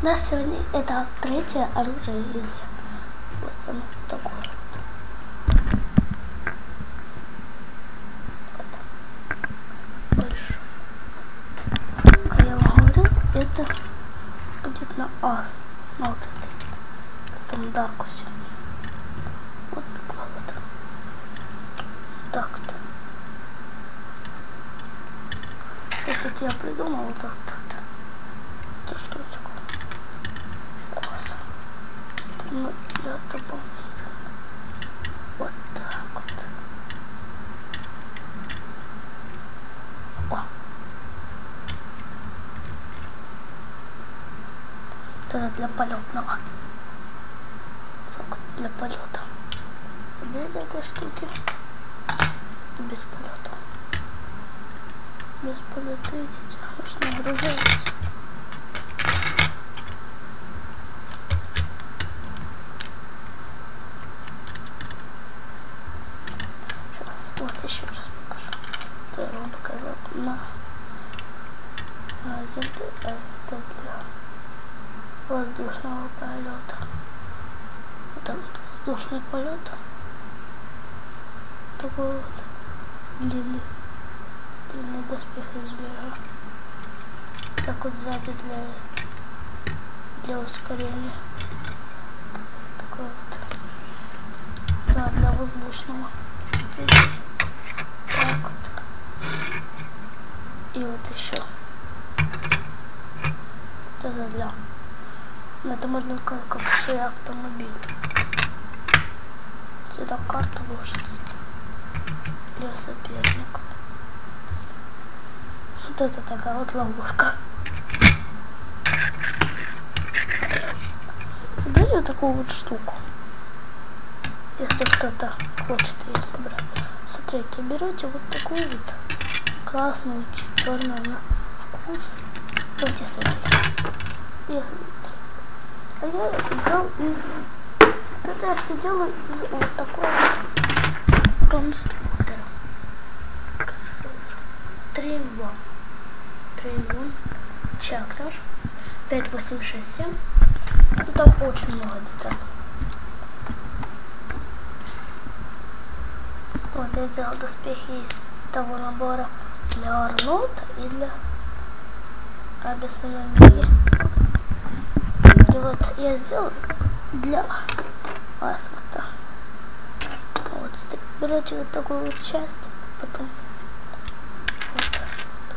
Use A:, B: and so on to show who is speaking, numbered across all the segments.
A: У нас сегодня это третье оружие из лет. Вот оно такое вот. Вот. Большое. Как я вам говорил, это будет на ас. На вот этом Даркусе. Вот такое вот. Так-то. Кстати, я придумал вот эту штучку. Сейчас. Ну, для дополнительно. Вот так вот. О! Это для полетного. Так вот, для полета. Без этой штуки. И без полета. Без полета, видите, аж нагружается. Сейчас, вот еще раз покажу. То я вам показал на земле, а это для воздушного полета. Это вот воздушный полет. Такой вот длинный доспех из бега. Так вот сзади для ускорения. Такой вот. Да, для воздушного. Видите? Так вот. И вот еще. Это для. Но это можно как еще и автомобиль. Сюда карта ложится. Для соперника. Вот это такая вот ловушка. Соберите вот такую вот штуку. Если кто-то хочет ее собрать. Смотрите, берете вот такую вот красную, черную на вкус. Давайте соберем. А я взял из... Это я все делаю из вот такого вот конструктора. 3-in-1 Чактор 5867. Ну, там очень много деталей. Вот я сделал доспехи из того набора для Арнольда и для Абисономии. И вот я сделал для Аскота. Вот берете вот такую вот часть, потом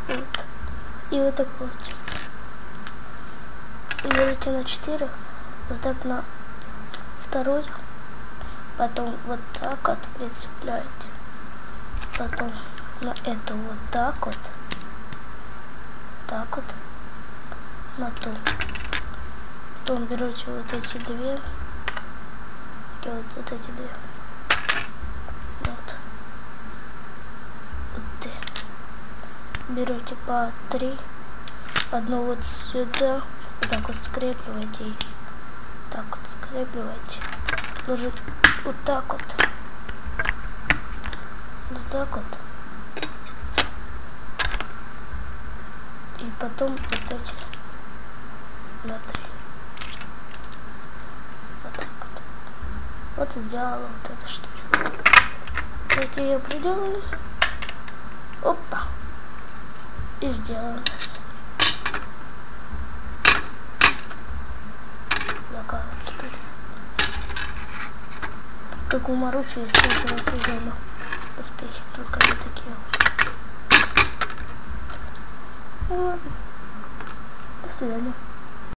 A: вот. И вот такую вот часть. И берете на 4, вот так на второй, потом вот так вот прицепляете, потом на эту вот так вот на ту. Потом берете вот эти две, и вот эти две. Вот. Берете по 3, одну вот сюда, вот так вот скрепливаете и так вот скрепливаете, ложите вот так вот, и потом вот эти на 3, вот так вот. Вот и сделала вот эта штучка. Давайте ее приделаем. Опа. И сделаем. Такая вот штука. В каком оружии из третьего сезона доспехи, только не такие. Ну ладно. До свидания.